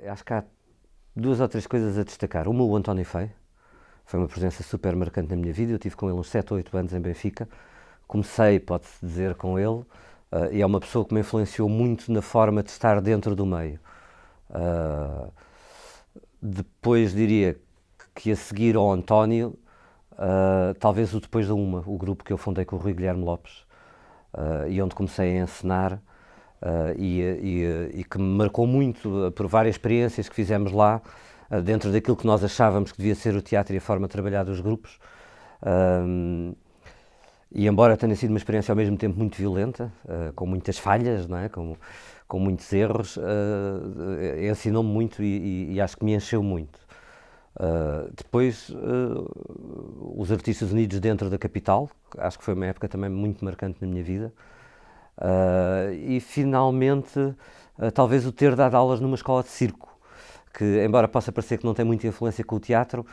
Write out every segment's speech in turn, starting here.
Acho que há duas ou três coisas a destacar. Uma, o António Fei. Foi uma presença super marcante na minha vida. Eu tive com ele uns 7 ou 8 anos em Benfica. Comecei, pode-se dizer, com ele. E é uma pessoa que me influenciou muito na forma de estar dentro do meio. Uh, Depois diria que a seguir ao António, talvez o Depois da Uma, o grupo que eu fundei com o Rui Guilherme Lopes, e onde comecei a encenar, e que me marcou muito por várias experiências que fizemos lá, dentro daquilo que nós achávamos que devia ser o teatro e a forma de trabalhar dos grupos. E embora tenha sido uma experiência ao mesmo tempo muito violenta, com muitas falhas, não é? Com muitos erros, ensinou-me muito e acho que me encheu muito. Depois, os Artistas Unidos dentro da capital, acho que foi uma época também muito marcante na minha vida. E finalmente, talvez o ter dado aulas numa escola de circo, que embora possa parecer que não tem muita influência com o teatro,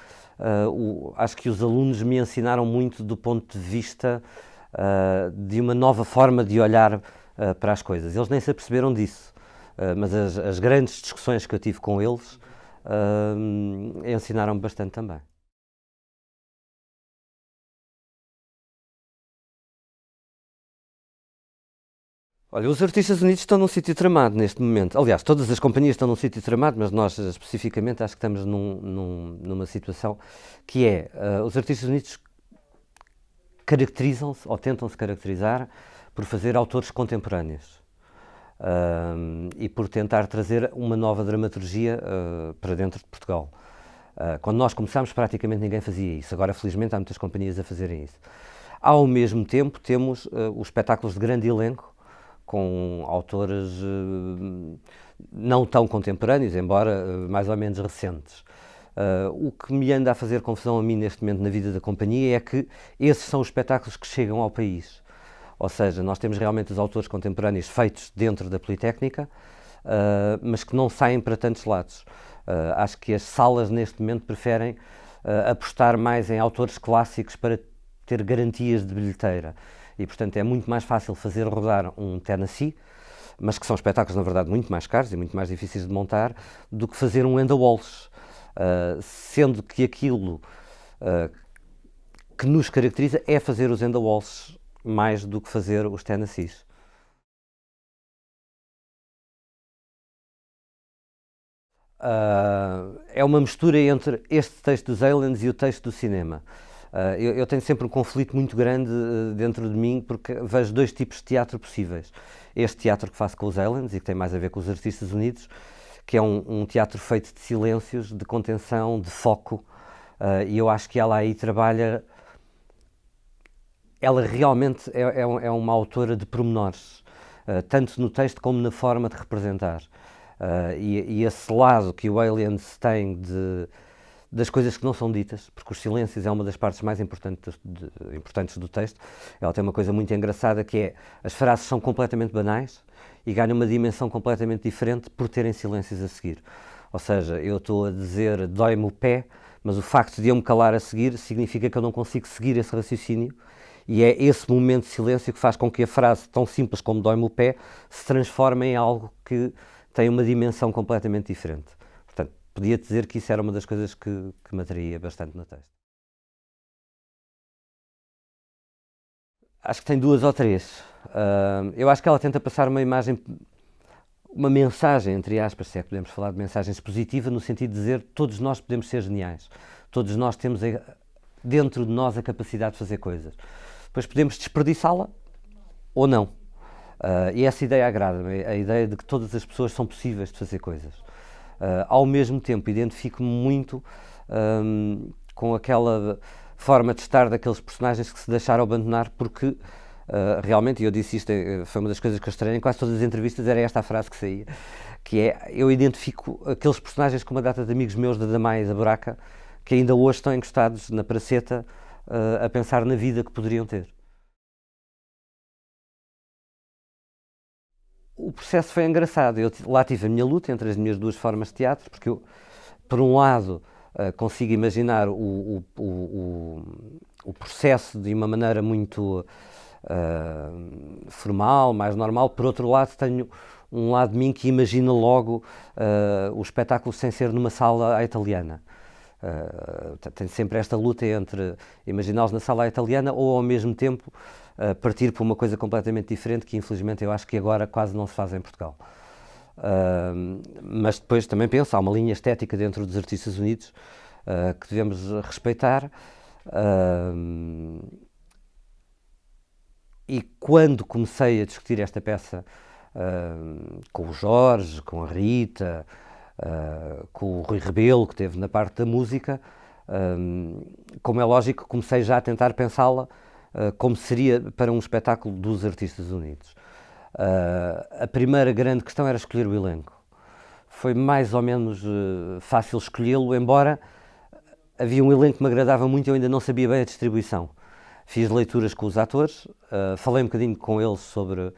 acho que os alunos me ensinaram muito do ponto de vista de uma nova forma de olhar para as coisas. Eles nem se aperceberam disso, mas as grandes discussões que eu tive com eles ensinaram-me bastante também. Olha, os Artistas Unidos estão num sítio tramado neste momento. Aliás, todas as companhias estão num sítio tramado, mas nós especificamente acho que estamos numa situação que é, os Artistas Unidos caracterizam-se, ou tentam-se caracterizar, por fazer autores contemporâneos. E por tentar trazer uma nova dramaturgia para dentro de Portugal. Quando nós começámos, praticamente ninguém fazia isso. Agora, felizmente, há muitas companhias a fazerem isso. Ao mesmo tempo, temos os espetáculos de grande elenco, com autores não tão contemporâneos, embora mais ou menos recentes. O que me anda a fazer confusão a mim neste momento na vida da companhia é que esses são os espetáculos que chegam ao país. Ou seja, nós temos realmente os autores contemporâneos feitos dentro da Politécnica, mas que não saem para tantos lados. Acho que as salas neste momento preferem apostar mais em autores clássicos para ter garantias de bilheteira. E, portanto, é muito mais fácil fazer rodar um Tennessee, mas que são espetáculos, na verdade, muito mais caros e muito mais difíceis de montar, do que fazer um Enda Walsh. Sendo que aquilo que nos caracteriza é fazer os Enda Walsh mais do que fazer os Tennessees. É uma mistura entre este texto dos Aliens e o texto do cinema. Eu tenho sempre um conflito muito grande dentro de mim porque vejo dois tipos de teatro possíveis. Este teatro que faço com os Aliens e que tem mais a ver com os Artistas Unidos, que é um teatro feito de silêncios, de contenção, de foco, e eu acho que ela aí trabalha. Ela realmente é uma autora de pormenores, tanto no texto como na forma de representar. E esse lado que o Aliens tem das coisas que não são ditas, porque os silêncios é uma das partes mais importantes do texto. Ela tem uma coisa muito engraçada que é, as frases são completamente banais e ganham uma dimensão completamente diferente por terem silêncios a seguir. Ou seja, eu estou a dizer dói-me o pé, mas o facto de eu me calar a seguir significa que eu não consigo seguir esse raciocínio, e é esse momento de silêncio que faz com que a frase tão simples como dói-me o pé se transforme em algo que tem uma dimensão completamente diferente. Portanto, podia dizer que isso era uma das coisas que me atraía bastante no texto. Acho que tem duas ou três. Eu acho que ela tenta passar uma imagem, uma mensagem, entre aspas, se é que podemos falar de mensagens positiva, no sentido de dizer todos nós podemos ser geniais. Todos nós temos dentro de nós a capacidade de fazer coisas. Depois podemos desperdiçá-la ou não. E essa ideia agrada-me, a ideia de que todas as pessoas são possíveis de fazer coisas. Ao mesmo tempo, identifico-me muito com aquela forma de estar daqueles personagens que se deixaram abandonar, porque realmente, e eu disse isto, foi uma das coisas que eu estranhei em quase todas as entrevistas, era esta a frase que saía, que é, eu identifico aqueles personagens com uma data de amigos meus da Damaia e da Buraca, que ainda hoje estão encostados na praceta a pensar na vida que poderiam ter. O processo foi engraçado. Eu lá tive a minha luta entre as minhas duas formas de teatro, porque eu, por um lado, consigo imaginar o processo de uma maneira muito formal, mais normal. Por outro lado, tenho um lado de mim que imagina logo o espetáculo sem ser numa sala à italiana. Tem sempre esta luta entre imaginá-los na sala à italiana ou ao mesmo tempo partir para uma coisa completamente diferente que infelizmente eu acho que agora quase não se faz em Portugal. Mas depois também penso, há uma linha estética dentro dos Artistas Unidos que devemos respeitar. E quando comecei a discutir esta peça com o Jorge, com a Rita, com o Rui Rebelo, que esteve na parte da música, como é lógico, comecei já a tentar pensá-la como seria para um espetáculo dos Artistas Unidos. A primeira grande questão era escolher o elenco. Foi mais ou menos fácil escolhê-lo, embora havia um elenco que me agradava muito e eu ainda não sabia bem a distribuição. Fiz leituras com os atores, falei um bocadinho com eles sobre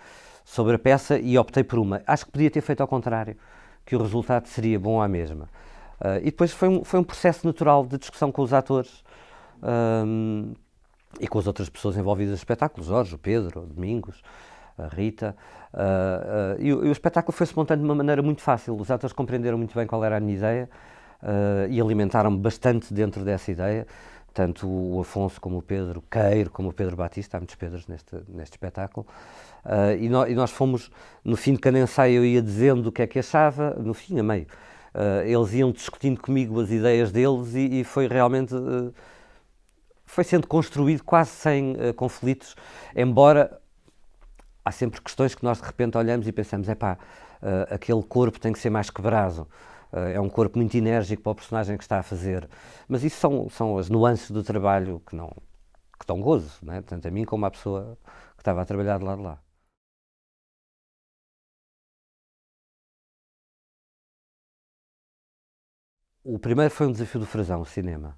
a peça e optei por uma. Acho que podia ter feito ao contrário, que o resultado seria bom à mesma. E depois foi um processo natural de discussão com os atores e com as outras pessoas envolvidas no espetáculo, Jorge, o Pedro, o Domingos, a Rita. E o espetáculo foi-se montando de uma maneira muito fácil. Os atores compreenderam muito bem qual era a minha ideia e alimentaram-me bastante dentro dessa ideia. Tanto o Afonso como o Pedro Queiro, como o Pedro Batista, há muitos Pedros neste espetáculo. E nós fomos, no fim de cada ensaio eu ia dizendo o que é que achava, no fim, a meio. Eles iam discutindo comigo as ideias deles e foi realmente... foi sendo construído quase sem conflitos, embora há sempre questões que nós de repente olhamos e pensamos, aquele corpo tem que ser mais quebrado. É um corpo muito enérgico para o personagem que está a fazer. Mas isso são as nuances do trabalho que dão gozo, né? Tanto a mim como à pessoa que estava a trabalhar de lado de lá. O primeiro foi um desafio do Frazão, o cinema.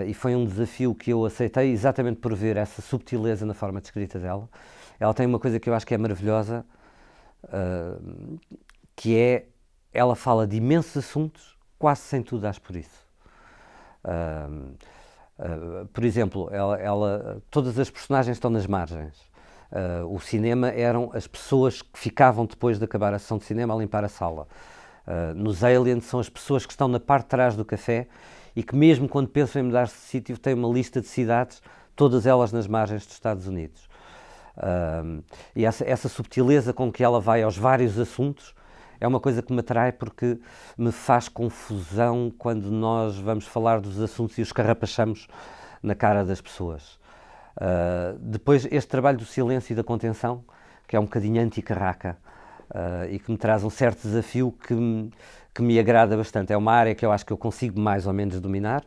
E foi um desafio que eu aceitei exatamente por ver essa subtileza na forma de escrita dela. Ela tem uma coisa que eu acho que é maravilhosa, que é, ela fala de imensos assuntos, quase sem tu dares por isso. Por exemplo, todas as personagens estão nas margens. O cinema eram as pessoas que ficavam depois de acabar a sessão de cinema a limpar a sala. Nos Aliens são as pessoas que estão na parte de trás do café e que mesmo quando pensam em mudar-se de sítio têm uma lista de cidades, todas elas nas margens dos Estados Unidos. E essa subtileza com que ela vai aos vários assuntos é uma coisa que me atrai porque me faz confusão quando nós vamos falar dos assuntos e os carrapachamos na cara das pessoas. Depois, este trabalho do silêncio e da contenção, que é um bocadinho anti-carraca e que me traz um certo desafio que me agrada bastante. É uma área que eu acho que eu consigo mais ou menos dominar,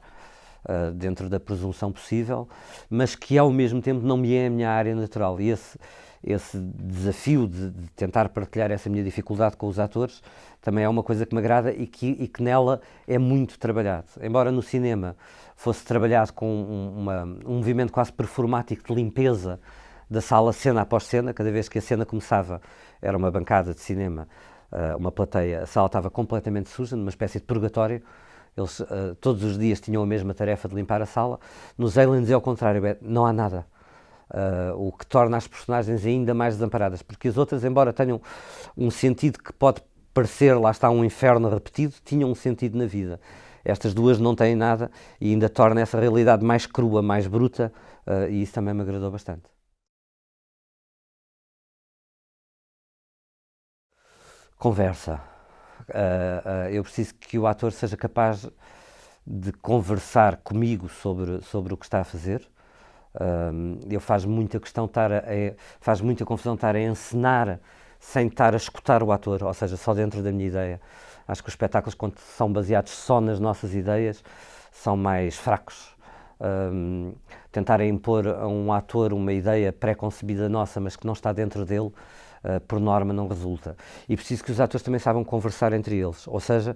dentro da presunção possível, mas que ao mesmo tempo não me é a minha área natural. E esse desafio de tentar partilhar essa minha dificuldade com os atores também é uma coisa que me agrada e que nela é muito trabalhado. Embora no cinema fosse trabalhado com um movimento quase performático de limpeza da sala cena após cena, cada vez que a cena começava era uma bancada de cinema, uma plateia, a sala estava completamente suja, numa espécie de purgatório. Eles todos os dias tinham a mesma tarefa de limpar a sala. Nos Aliens é ao contrário, não há nada. O que torna as personagens ainda mais desamparadas, porque as outras, embora tenham um sentido que pode parecer, lá está, um inferno repetido, tinham um sentido na vida. Estas duas não têm nada e ainda torna essa realidade mais crua, mais bruta, e isso também me agradou bastante. Conversa. Eu preciso que o ator seja capaz de conversar comigo sobre o que está a fazer. Faz muita confusão estar a encenar sem estar a escutar o ator, ou seja, só dentro da minha ideia. Acho que os espetáculos, quando são baseados só nas nossas ideias, são mais fracos. Tentar impor a um ator uma ideia pré-concebida nossa, mas que não está dentro dele, por norma não resulta. E preciso que os atores também saibam conversar entre eles, ou seja,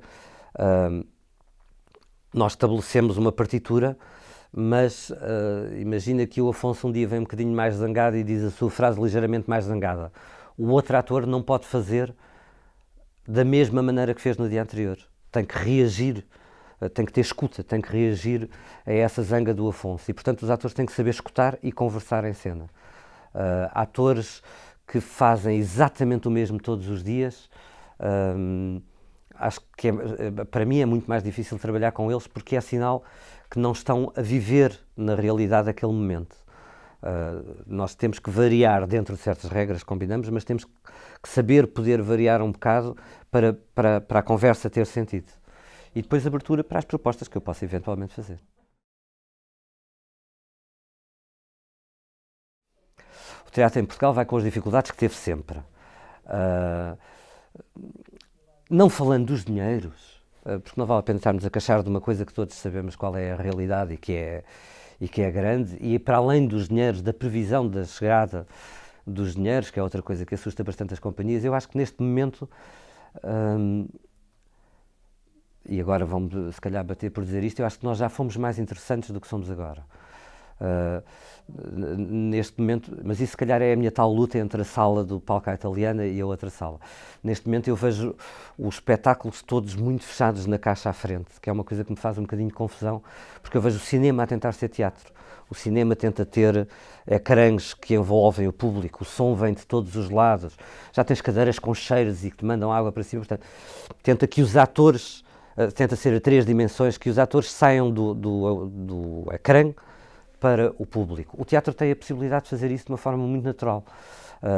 nós estabelecemos uma partitura, mas imagina que o Afonso um dia vem um bocadinho mais zangado e diz a sua frase ligeiramente mais zangada. O outro ator não pode fazer da mesma maneira que fez no dia anterior. Tem que reagir, tem que ter escuta, tem que reagir a essa zanga do Afonso. E, portanto, os atores têm que saber escutar e conversar em cena. Atores que fazem exatamente o mesmo todos os dias, acho que para mim é muito mais difícil trabalhar com eles, porque é sinal que não estão a viver na realidade aquele momento. Nós temos que variar dentro de certas regras que combinamos, mas temos que saber poder variar um bocado para a conversa ter sentido. E depois abertura para as propostas que eu possa eventualmente fazer. O teatro em Portugal vai com as dificuldades que teve sempre. Não falando dos dinheiros, porque não vale a pena estarmos a queixar de uma coisa que todos sabemos qual é a realidade e que é grande, e para além dos dinheiros, da previsão da chegada dos dinheiros, que é outra coisa que assusta bastante as companhias, eu acho que neste momento, e agora vão-me se calhar bater por dizer isto, eu acho que nós já fomos mais interessantes do que somos agora. Neste momento, mas isso se calhar é a minha tal luta entre a sala do palco à italiana e a outra sala. Neste momento eu vejo os espetáculos todos muito fechados na caixa à frente, que é uma coisa que me faz um bocadinho de confusão, porque eu vejo o cinema a tentar ser teatro. O cinema tenta ter ecrãs que envolvem o público, o som vem de todos os lados, já tens cadeiras com cheiros e que te mandam água para cima, portanto, tenta que os atores, tenta ser a 3 dimensões, que os atores saiam do ecrã para o público. O teatro tem a possibilidade de fazer isso de uma forma muito natural.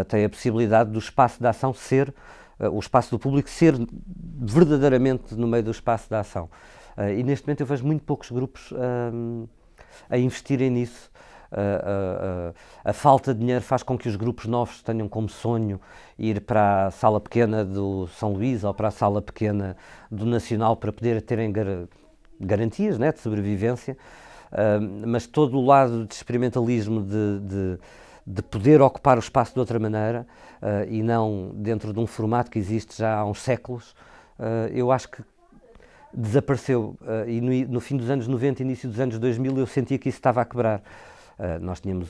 Tem a possibilidade do espaço de ação ser, o espaço do público ser verdadeiramente no meio do espaço da ação. E neste momento eu vejo muito poucos grupos a investirem nisso. A falta de dinheiro faz com que os grupos novos tenham como sonho ir para a sala pequena do São Luís ou para a sala pequena do Nacional para poder terem garantias, né, de sobrevivência. Mas todo o lado de experimentalismo, de poder ocupar o espaço de outra maneira e não dentro de um formato que existe já há uns séculos, eu acho que desapareceu. E no fim dos anos 90, início dos anos 2000, eu sentia que isso estava a quebrar. Nós tínhamos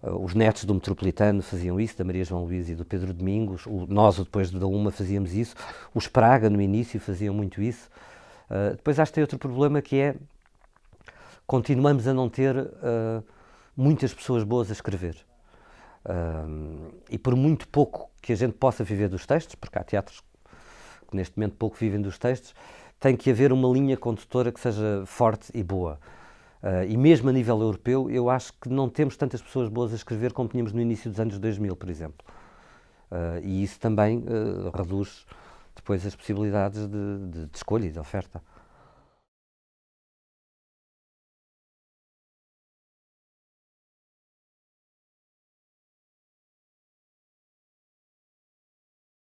os netos do Metropolitano faziam isso, da Maria João Luís e do Pedro Domingos, nós depois da UMA fazíamos isso, os Praga no início faziam muito isso. Depois acho que tem outro problema que é continuamos a não ter muitas pessoas boas a escrever. E por muito pouco que a gente possa viver dos textos, porque há teatros que neste momento pouco vivem dos textos, tem que haver uma linha condutora que seja forte e boa. E mesmo a nível europeu, eu acho que não temos tantas pessoas boas a escrever como tínhamos no início dos anos 2000, por exemplo. E isso também reduz depois as possibilidades de escolha e de oferta.